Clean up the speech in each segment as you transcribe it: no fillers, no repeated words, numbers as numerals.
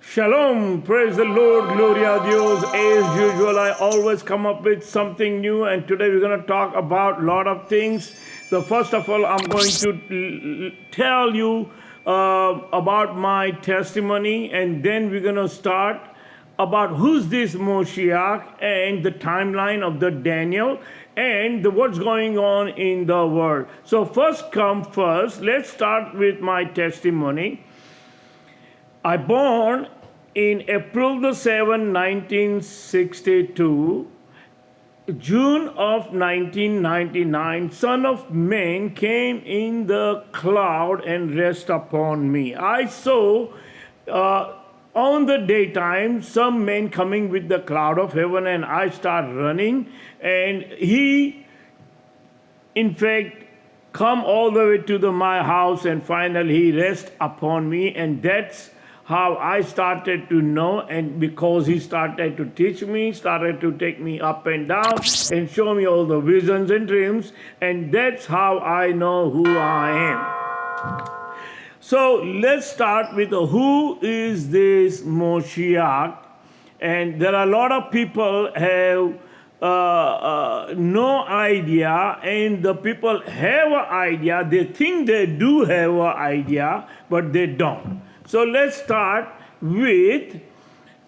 Shalom, praise the Lord, Gloria a Dios. As usual, I always come up with something new, and today we're going to talk about a lot of things. So first of all, I'm going to tell you about my testimony, and then we're going to start about who's this Moshiach and the timeline of the Daniel and what's going on in the world. So first come first, let's start with my testimony. I born in April the 7th, 1962. June of 1999, Son of Man came in the cloud and rest upon me. I saw on the daytime some men coming with the cloud of heaven, and I start running, and he, in fact, come all the way to my house, and finally he rest upon me, and that's how I started to know. And because he started to teach me, started to take me up and down and show me all the visions and dreams, and that's how I know who I am. So let's start with who is this Moshiach. And there are a lot of people have no idea, and the people have an idea. They think they do have an idea, but they don't. So let's start with,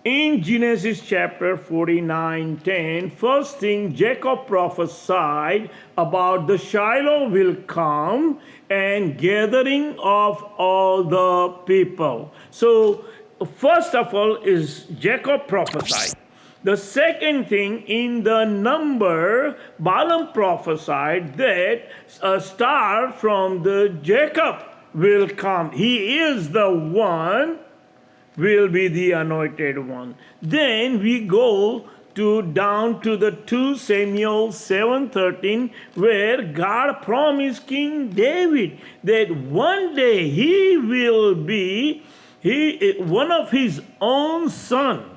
in Genesis chapter 49:10, first thing, Jacob prophesied about the Shiloh will come and gathering of all the people. So first of all is Jacob prophesied. The second thing, in the number, Balaam prophesied that a star from the Jacob will come. He is the one, will be the anointed one. Then we go down to the 2 Samuel 7:13, where God promised King David that one day he will be, one of his own son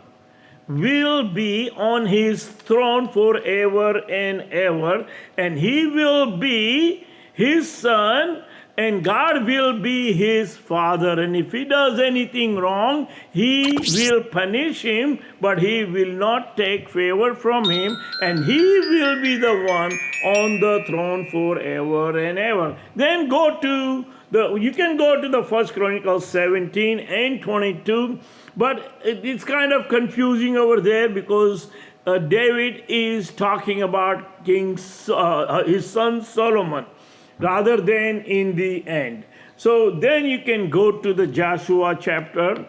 will be on his throne forever and ever, and he will be his son, and God will be his father. And if he does anything wrong, he will punish him, but he will not take favor from him, and he will be the one on the throne forever and ever. Then you can go to the 1 Chronicles 17 and 22, but it's kind of confusing over there because David is talking about his son Solomon, rather than in the end. So then you can go to the Joshua chapter,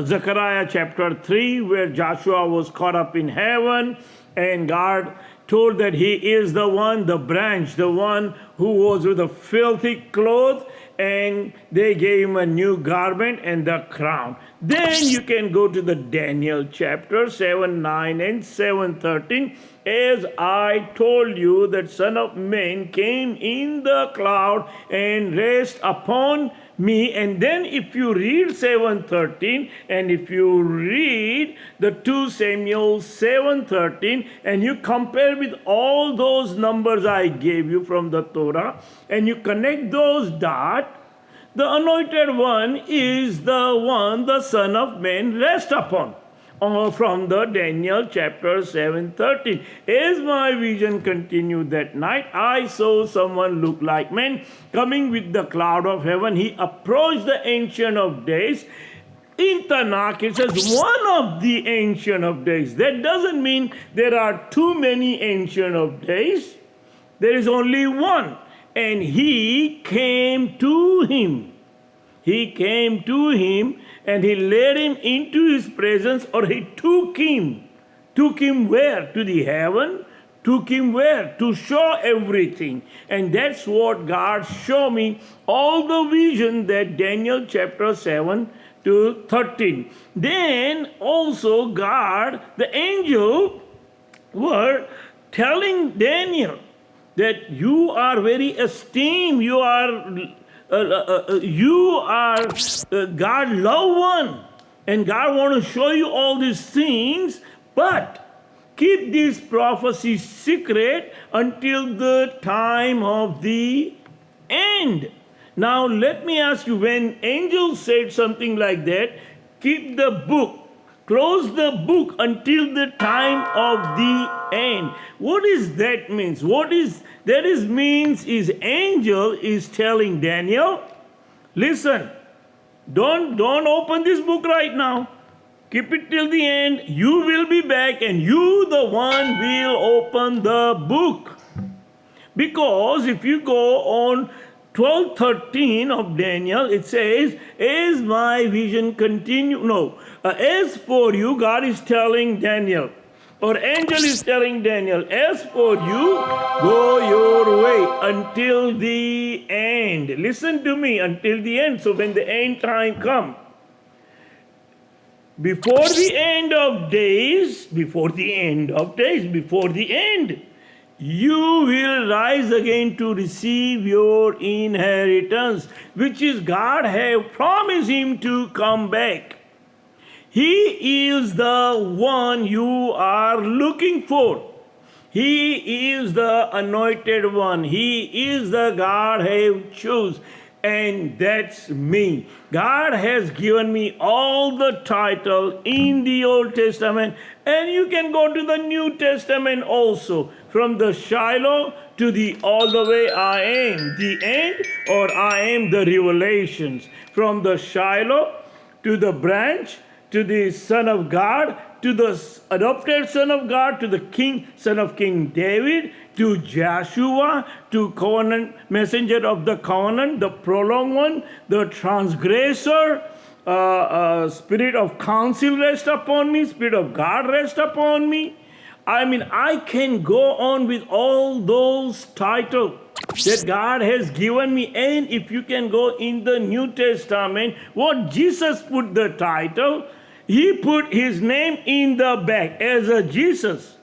Zechariah chapter 3, where Joshua was caught up in heaven, and God told that he is the one, the branch, the one who was with a filthy cloth, and they gave him a new garment and the crown. Then you can go to the Daniel chapter 7:9 and 7:13. As I told you, that Son of Man came in the cloud and rest upon me. And then if you read 7:13, and if you read the 2 Samuel 7:13, and you compare with all those numbers I gave you from the Torah, and you connect those dots, the anointed one is the one the Son of Man rest upon. From the Daniel chapter 7:13. As my vision continued that night, I saw someone look like man coming with the cloud of heaven. He approached the Ancient of Days. In Tanakh, it says one of the Ancient of Days. That doesn't mean there are too many Ancient of Days. There is only one. And he came to him. He came to him, and he led him into his presence, or he took him. Took him where? To the heaven. Took him where? To show everything. And that's what God showed me, all the vision that Daniel chapter 7-13. Then also God, the angel, were telling Daniel that you are very esteemed, you are God's loved one, and God want to show you all these things, but keep these prophecies secret until the time of the end. Now let me ask you, when angels said something like that, keep the book, close the book until the time of the end. What is that means? What is that is means is angel is telling Daniel, listen, don't open this book right now. Keep it till the end. You will be back and you the one will open the book. Because if you go on 12:13 of Daniel, it says, as my vision continue, as for you, God is telling Daniel, or angel is telling Daniel, as for you, go your way until the end. Listen to me, until the end. So when the end time comes, before the end, you will rise again to receive your inheritance, which is God have promised him to come back. He is the one you are looking for. He is the anointed one. He is the God have chosen. And that's me. God has given me all the title in the Old Testament, and you can go to the New Testament also, from the Shiloh to the all the way I am the end, or I am the revelations. From the Shiloh to the branch, to the Son of God, to the adopted Son of God, to the King, Son of King David, to Joshua, to covenant, messenger of the covenant, the prolonged one, the transgressor, spirit of counsel rest upon me, spirit of God rest upon me. I mean, I can go on with all those titles that God has given me. And if you can go in the New Testament, what Jesus put the title, he put his name in the back as a Jesus.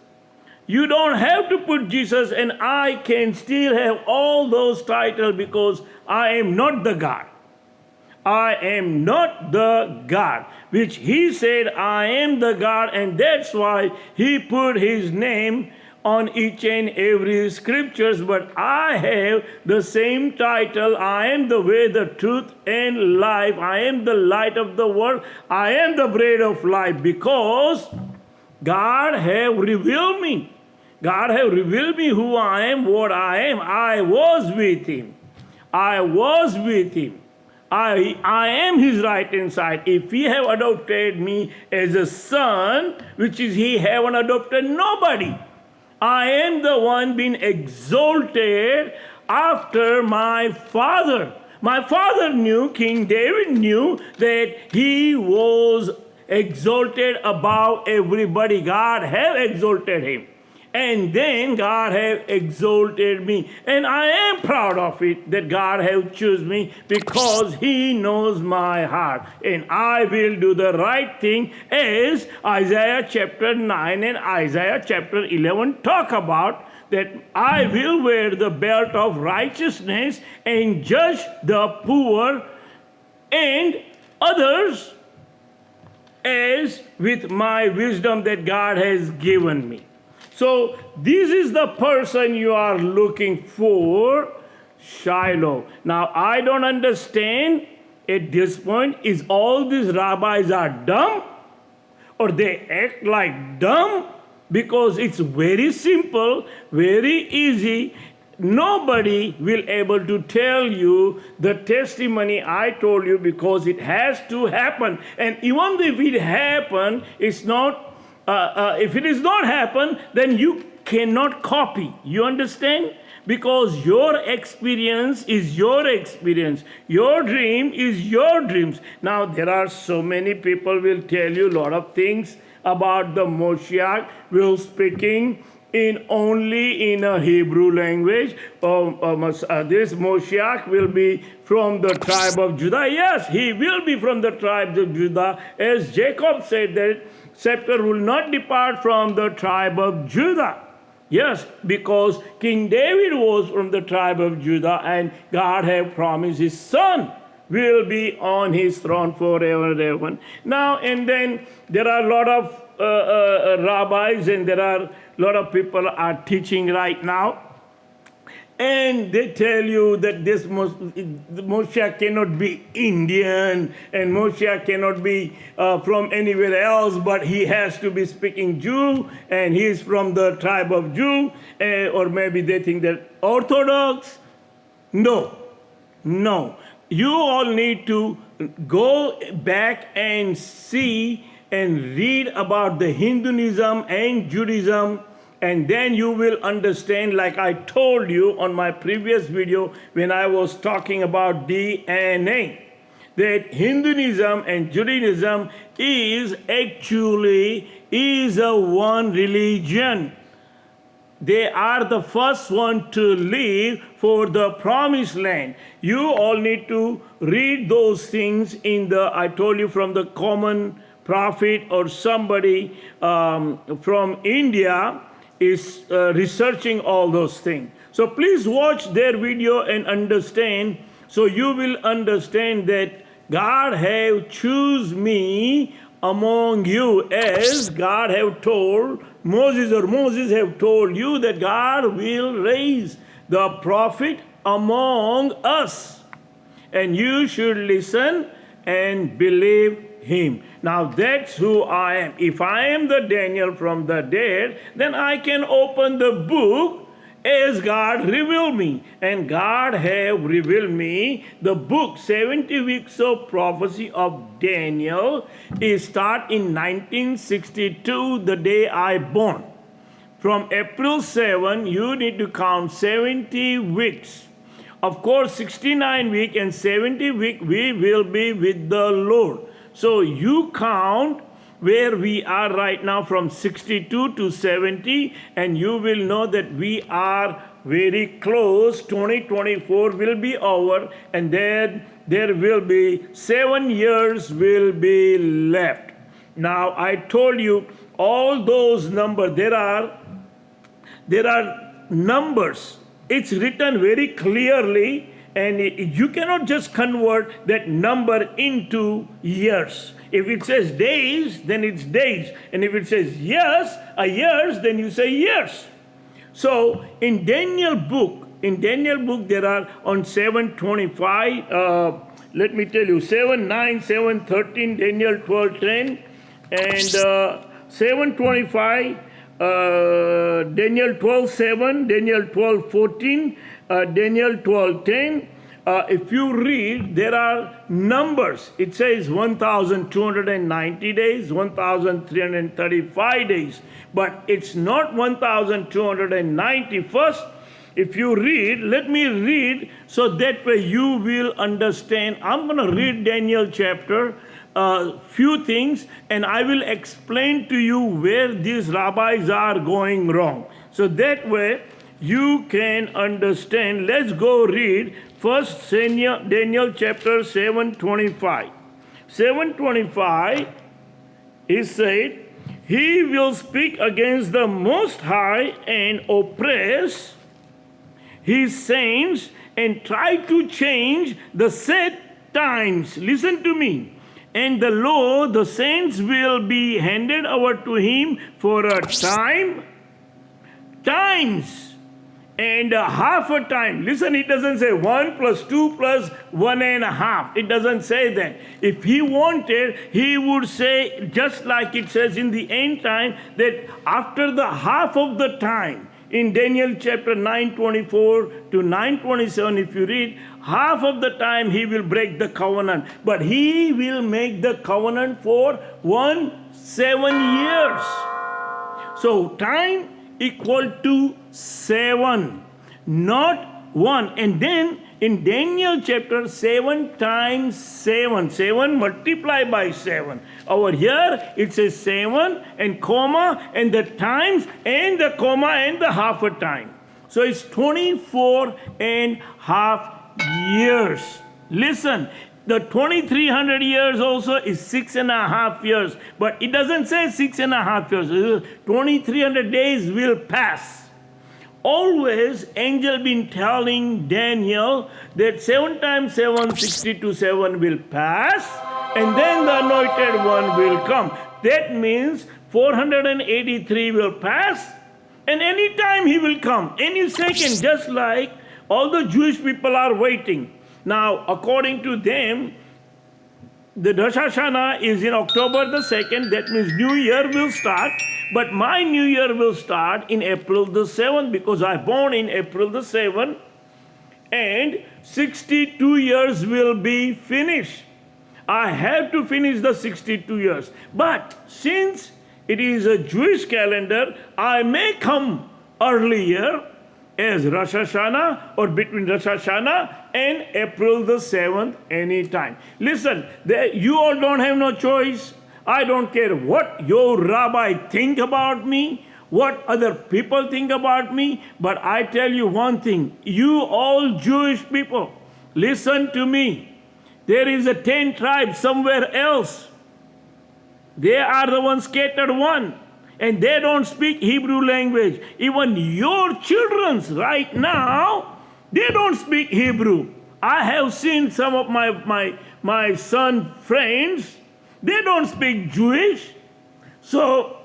You don't have to put Jesus, and I can still have all those titles because I am not the God. I am not the God, which he said I am the God, and that's why he put his name on each and every scriptures. But I have the same title. I am the way, the truth, and life. I am the light of the world. I am the bread of life, because God have revealed me. God have revealed me who I am, what I am. I was with him. I was with him. I am his right hand side. If he have adopted me as a son, which is he haven't adopted nobody. I am the one being exalted after my father. My father knew, King David knew, that he was exalted above everybody. God have exalted him. And then God have exalted me. And I am proud of it that God have chosen me, because he knows my heart. And I will do the right thing, as Isaiah chapter 9 and Isaiah chapter 11 talk about, that I will wear the belt of righteousness and judge the poor and others as with my wisdom that God has given me. So this is the person you are looking for, Shiloh. Now I don't understand at this point, is all these rabbis are dumb, or they act like dumb? Because it's very simple, very easy. Nobody will able to tell you the testimony I told you, because it has to happen. And even if it happen, it's not. If it is not happen, then you cannot copy. You understand? Because your experience is your experience. Your dream is your dreams. Now, there are so many people will tell you a lot of things about the Moshiach. Will speaking only in a Hebrew language. This Moshiach will be from the tribe of Judah. Yes, he will be from the tribe of Judah. As Jacob said that scepter will not depart from the tribe of Judah. Yes, because King David was from the tribe of Judah, and God had promised his son will be on his throne forever and ever. Now, and then there are a lot of rabbis, and there are a lot of people are teaching right now. And they tell you that this Moshiach cannot be Indian, and Moshiach cannot be from anywhere else, but he has to be speaking Jew, and he is from the tribe of Jew, or maybe they think that Orthodox. No, no. You all need to go back and see and read about the Hinduism and Judaism, and then you will understand, like I told you on my previous video when I was talking about DNA, that Hinduism and Judaism is actually a one religion. They are the first one to leave for the promised land. You all need to read those things in the, I told you, from the common prophet or somebody from India is researching all those things. So please watch their video and understand, so you will understand that God have choose me among you, as God have told Moses, or Moses have told you that God will raise the prophet among us, and you should listen and believe him. Now that's who I am. If I am the Daniel from the dead, then I can open the book as God revealed me. And God have revealed me the book 70 weeks of prophecy of Daniel is start in 1962, the day I born. From April 7, you need to count 70 weeks. Of course, 69 week and 70 week we will be with the Lord. So you count where we are right now from 62 to 70, and you will know that we are very close. 2024 will be over, and then there will be 7 years will be left. Now I told you all those numbers, there are numbers. It's written very clearly, and you cannot just convert that number into years. If it says days, then it's days. And if it says years, then you say years. So in Daniel book, there are on 725, let me tell you, 7:9, 7:13, Daniel 12:10, and 7:25, Daniel 12:7, Daniel 12:14, Daniel 12:10. If you read, there are numbers. It says 1,290 days, 1,335 days, but it's not 1,290. First, if you read, let me read, so that way you will understand. I'm going to read Daniel chapter, few things, and I will explain to you where these rabbis are going wrong. So that way you can understand. Let's go read first Daniel chapter 7:25. 7:25 is said, he will speak against the Most High and oppress his saints and try to change the set times. Listen to me. And the law, the saints will be handed over to him for a times, and half a time. Listen, it doesn't say 1 plus 2 plus 1.5. It doesn't say that. If he wanted, he would say, just like it says in the end time, that after the half of the time, in Daniel chapter 9:24 to 9:27, if you read, half of the time he will break the covenant, but he will make the covenant for 7 years. So time equal to 7, not 1. And then in Daniel chapter 7 times 7, 7 multiplied by 7. Over here it says 7 and comma and the times and the comma and the half a time. So it's 24.5 years. Listen, the 2300 years also is 6.5 years, but it doesn't say 6.5 years. 2300 days will pass. Always angel been telling Daniel that 7 times 7, 62 7 will pass, and then the anointed one will come. That means 483 will pass, and any time he will come, any second, just like All the Jewish people are waiting. Now, according to them, the Rosh Hashanah is in October the 2nd. That means New Year will start. But my New Year will start in April the 7th because I born in April the 7th. And 62 years will be finished. I have to finish the 62 years. But since it is a Jewish calendar, I may come earlier as Rosh Hashanah or between Rosh Hashanah and April the 7th anytime. Listen, you all don't have no choice. I don't care what your rabbi think about me, what other people think about me, but I tell you one thing, you all Jewish people, listen to me. There is a 10 tribes somewhere else. They are the ones scattered one. And they don't speak Hebrew language. Even your children right now, they don't speak Hebrew. I have seen some of my son friends, they don't speak Jewish. So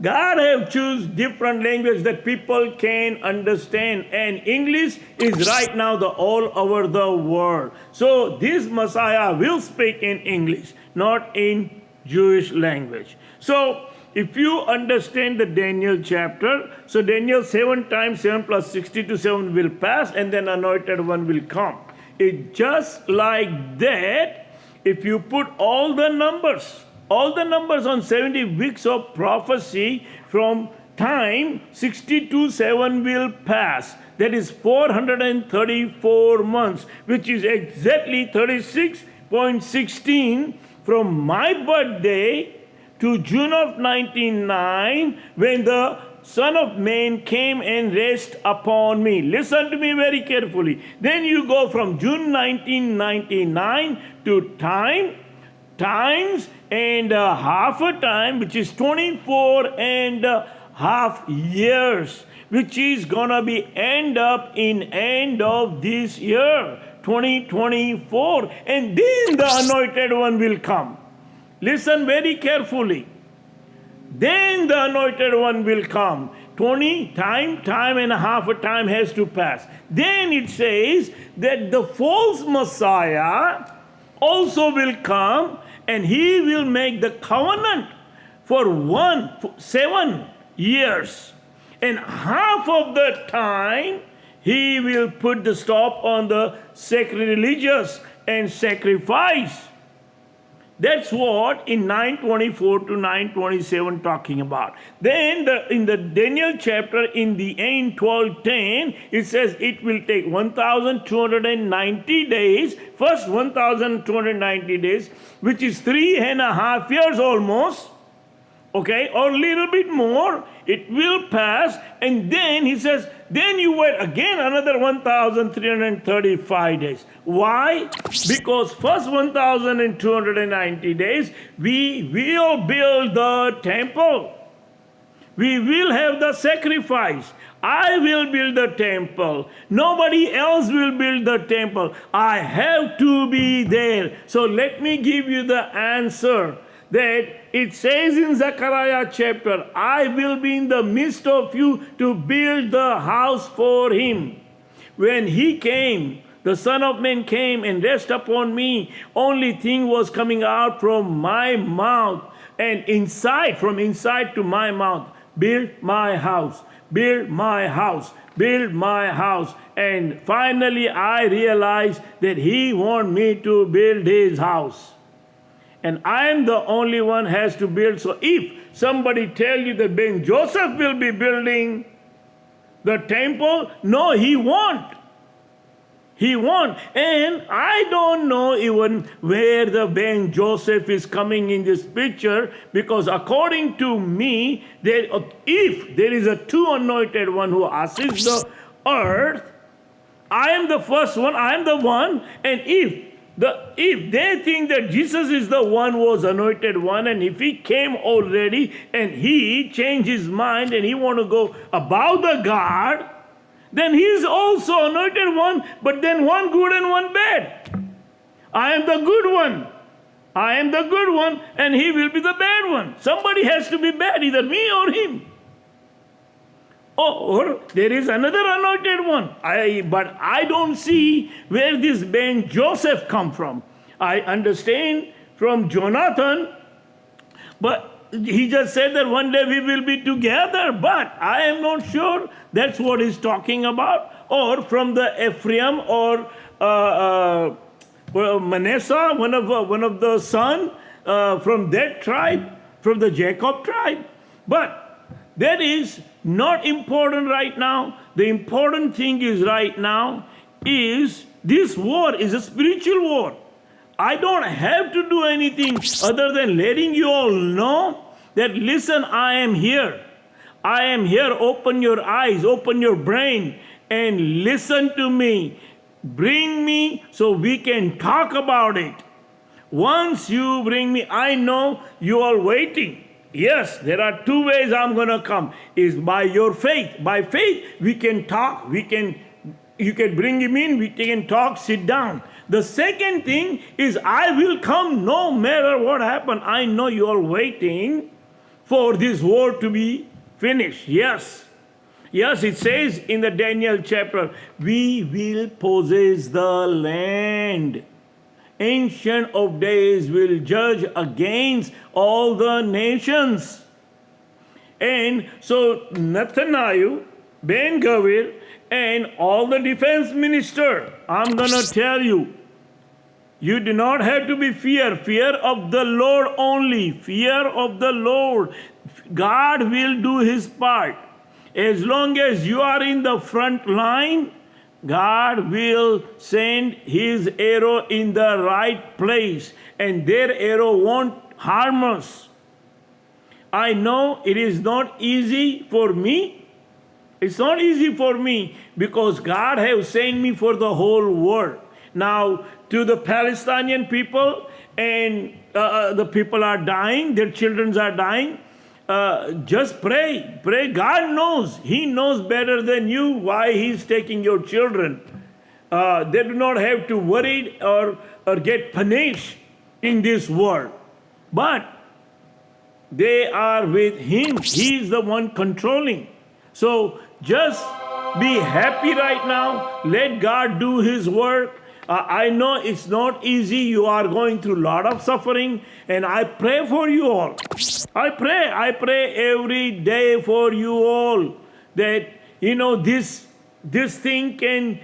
God have choose different language that people can understand. And English is right now all over the world. So this Messiah will speak in English, not in Jewish language. So if you understand the Daniel chapter, so Daniel 7 times 7 plus 62 will pass and then anointed one will come. It's just like that. If you put all the numbers on 70 weeks of prophecy from time, 62/7 will pass. That is 434 months, which is exactly 36.16 from my birthday to June of 99, when the Son of Man came and rested upon me. Listen to me very carefully. Then you go from June 1999 to times and half a time, which is 24 and a half years, which is gonna be end of this year, 2024, and then the anointed one will come. Listen very carefully. Then the anointed one will come. 20 time and a half a time has to pass. Then it says that the false Messiah also will come and he will make the covenant for 7 years. And half of the time he will put the stop on the sacrilegious and sacrifice. That's what in 924 to 927 talking about. Then in the Daniel chapter, in the end 12:10, it says it will take 1,290 days, first 1,290 days, which is 3.5 years almost, okay, or a little bit more. It will pass, and then he says, then you wait again another 1,335 days. Why? Because first 1,290 days, we will build the temple. We will have the sacrifice. I will build the temple. Nobody else will build the temple. I have to be there. So let me give you the answer. That it says in Zechariah chapter, I will be in the midst of you to build the house for him. When he came, the Son of Man came and rested upon me. Only thing was coming out from my mouth and from inside to my mouth. Build my house, build my house, build my house. And finally I realized that he wanted me to build his house. And I am the only one has to build. So if somebody tell you that Ben Joseph will be building the temple, no, he won't. He won't. And I don't know even where the Ben Joseph is coming in this picture, because according to me, if there is a two anointed one who assists the earth, I am the first one, I am the one, and if they think that Jesus is the one who was anointed one, and if he came already and he changed his mind and he want to go above the guard, then he is also anointed one, but then one good and one bad. I am the good one. I am the good one, and he will be the bad one. Somebody has to be bad, either me or him. Or there is another anointed one. But I don't see where this man Joseph come from. I understand from Jonathan, but he just said that one day we will be together. But I am not sure that's what he's talking about. Or from the Ephraim or Manasseh, one of the son from that tribe, from the Jacob tribe. But that is not important right now. The important thing is right now is this war is a spiritual war. I don't have to do anything other than letting you all know that, listen, I am here. I am here. Open your eyes, open your brain, and listen to me. Bring me so we can talk about it. Once you bring me, I know you are waiting. Yes, there are two ways I'm going to come. Is by your faith. By faith, we can talk. You can bring him in. We can talk, sit down. The second thing is I will come no matter what happens. I know you are waiting for this war to be finished. Yes. Yes, it says in the Daniel chapter, we will possess the land. Ancient of Days will judge against all the nations. And so Nathaniel, Ben Gavir, and all the defense minister, I'm going to tell you, you do not have to be fear of the Lord only, fear of the Lord. God will do his part. As long as you are in the front line, God will send his arrow in the right place, and their arrow won't harm us. I know it is not easy for me. It's not easy for me because God has sent me for the whole world. Now, to the Palestinian people, and the people are dying, their children are dying, just pray. Pray. God knows. He knows better than you why he's taking your children. They do not have to worry or get punished in this world. But they are with him. He's the one controlling. So just be happy right now. Let God do his work. I know it's not easy. You are going through a lot of suffering, and I pray for you all. I pray every day for you all that, this thing can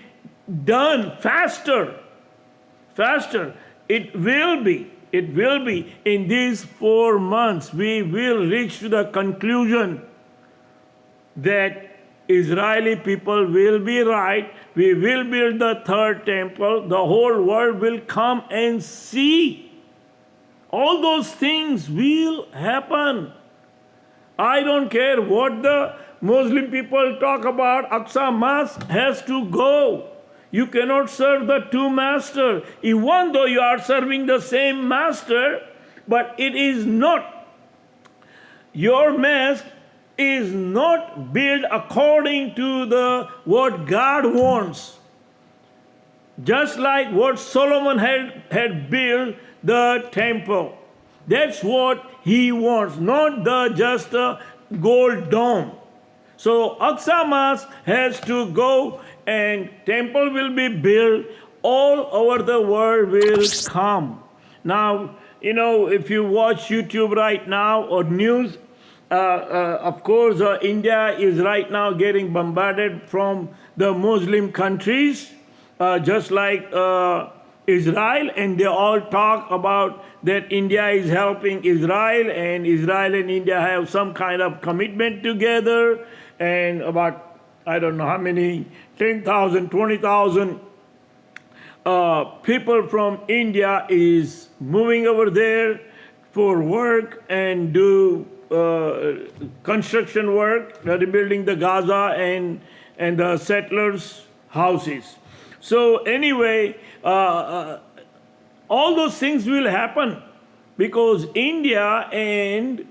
done faster. It will be in these 4 months. We will reach to the conclusion that Israeli people will be right. We will build the third temple. The whole world will come and see. All those things will happen. I don't care what the Muslim people talk about. Aqsa Mosque has to go. You cannot serve the two masters. Even though you are serving the same master, but it is not. Your mosque is not built according to what God wants. Just like what Solomon had built the temple. That's what he wants, not just a gold dome. So Aqsa Mosque has to go and temple will be built. All over the world will come. Now, if you watch YouTube right now or news, of course, India is right now getting bombarded from the Muslim countries, just like Israel, and they all talk about that India is helping Israel, and Israel and India have some kind of commitment together, and about, I don't know how many, 10,000, 20,000 people from India is moving over there for work and do construction work, rebuilding the Gaza and the settlers' houses. So anyway, all those things will happen because India and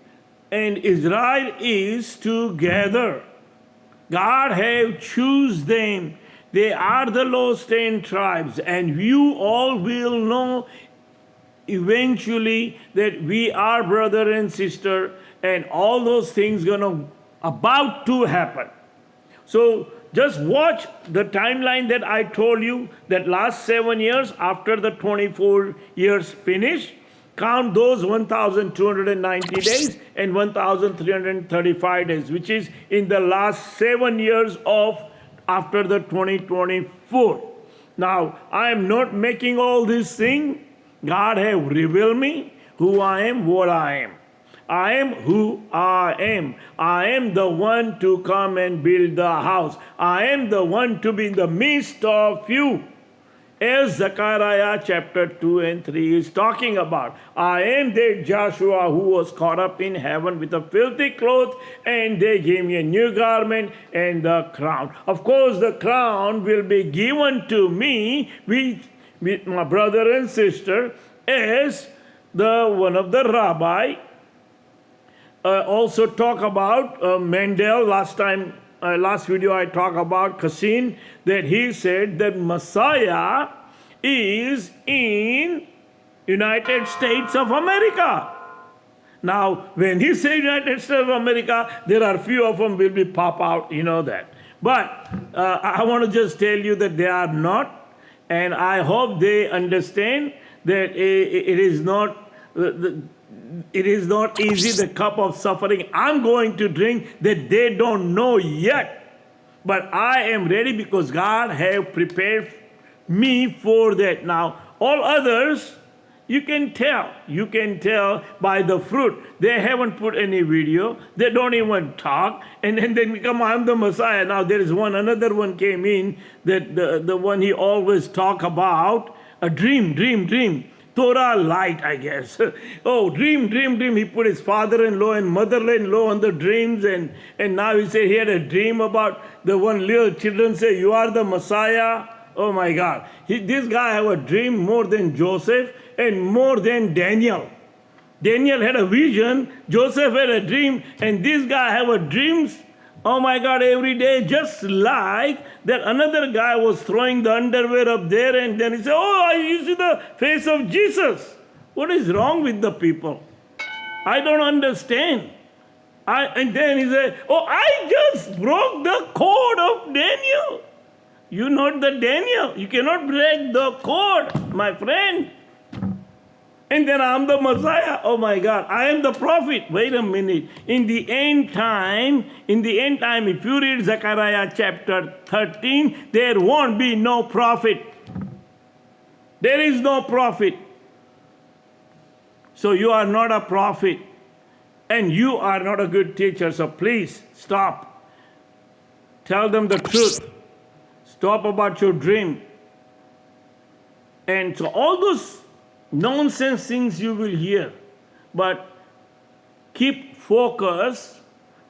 Israel is together. God have choose them. They are the lost 10 tribes, and you all will know eventually that we are brother and sister, and all those things about to happen. So just watch the timeline that I told you, that last 7 years after the 24 years finish, count those 1,290 days and 1,335 days, which is in the last 7 years of after the 2024. Now, I am not making all this thing. God have revealed me who I am, what I am. I am who I am. I am the one to come and build the house. I am the one to be in the midst of you. As Zechariah chapter 2 and 3 is talking about. I am that Joshua who was caught up in heaven with a filthy cloth, and they gave me a new garment and the crown. Of course, the crown will be given to me with my brother and sister as the one of the rabbi. Also talk about Mendel. Last video I talked about Kassin, that he said that Messiah is in United States of America. Now, when he says United States of America, there are few of them will be pop out, you know that. But I want to just tell you that they are not, and I hope they understand that it is not easy, the cup of suffering I'm going to drink that they don't know yet. But I am ready because God have prepared me for that. Now, all others, you can tell by the fruit. They haven't put any video. They don't even talk. And then they become, I'm the Messiah. Now there is another one came in, that the one he always talk about, a dream. Torah light, I guess. Oh, dream. He put his father-in-law and mother-in-law on the dreams, and now he said he had a dream about the one little children say, you are the Messiah. Oh my God. This guy have a dream more than Joseph and more than Daniel. Daniel had a vision, Joseph had a dream, and this guy have a dreams, oh my God, every day, just like that another guy was throwing the underwear up there, and then he said, oh, you see the face of Jesus. What is wrong with the people? I don't understand. And then he said, oh, I just broke the code of Daniel. You're not the Daniel. You cannot break the code, my friend. And then I'm the Messiah. Oh my God, I am the prophet. Wait a minute. In the end time, if you read Zechariah chapter 13, there won't be no prophet. There is no prophet. So you are not a prophet. And you are not a good teacher. So please stop. Tell them the truth. Stop about your dream. And so all those nonsense things you will hear, but keep focus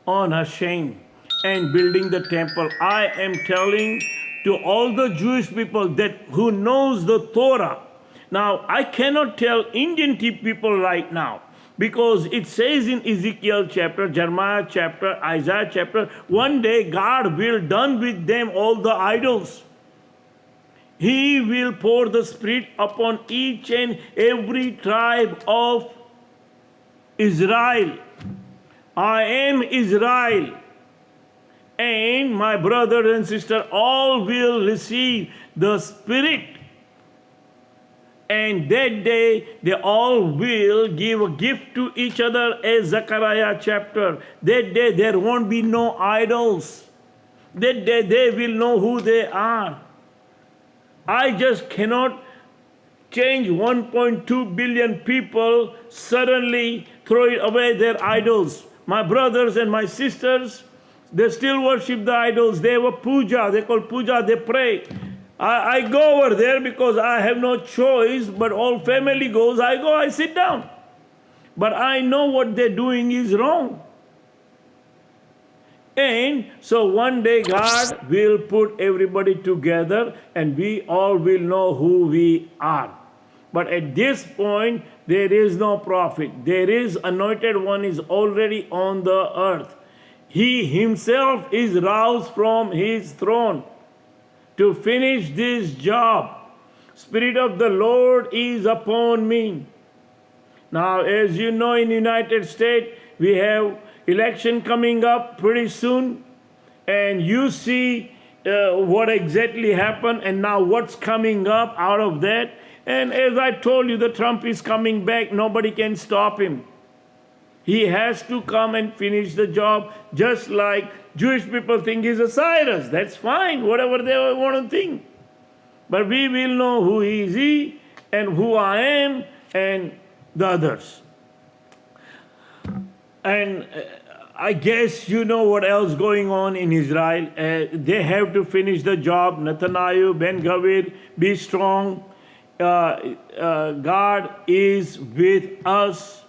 on Hashem and building the temple. I am telling to all the Jewish people that who knows the Torah. Now, I cannot tell Indian people right now, because it says in Ezekiel chapter, Jeremiah chapter, Isaiah chapter, one day God will done with them all the idols. He will pour the Spirit upon each and every tribe of Israel. I am Israel. And my brother and sister all will receive the Spirit. And that day they all will give a gift to each other, as Zechariah chapter. That day there won't be no idols. That day they will know who they are. I just cannot change 1.2 billion people, suddenly throw away their idols. My brothers and my sisters, they still worship the idols. They have a puja, they call puja, they pray. I go over there because I have no choice, but all family goes, I go, I sit down. But I know what they're doing is wrong. And so one day God will put everybody together and we all will know who we are. But at this point, there is no prophet. There is anointed one is already on the earth. He himself is roused from his throne to finish this job. Spirit of the Lord is upon me. Now, as you know, in the United States, we have election coming up pretty soon. and you see what exactly happened and now what's coming up out of that. And as I told you, the Trump is coming back. Nobody can stop him. He has to come and finish the job, just like Jewish people think he's a Cyrus. That's fine, whatever they want to think. But we will know who is he and who I am and the others. And I guess you know what else going on in Israel. They have to finish the job. Netanyahu, Ben Gavir, be strong. God is with us.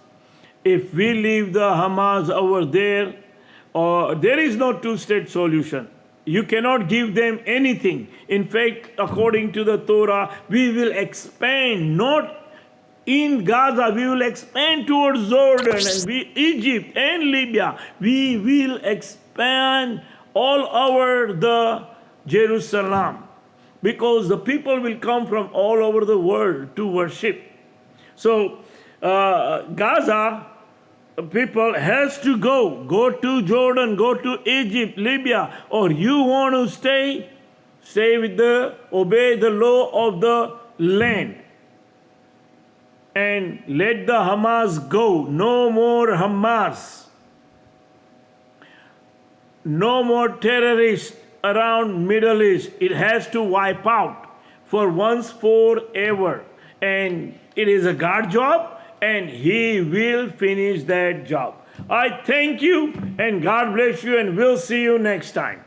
If we leave the Hamas over there, there is no two-state solution. You cannot give them anything. In fact, according to the Torah, we will expand, not in Gaza, we will expand towards Jordan and Egypt and Libya. We will expand all over the Jerusalem, because the people will come from all over the world to worship. So Gaza people has to go to Jordan, go to Egypt, Libya, or you want to stay with obey the law of the land. And let the Hamas go. No more Hamas. No more terrorists around Middle East. It has to wipe out for once, forever. And it is a God job, and He will finish that job. I thank you, and God bless you, and we'll see you next time.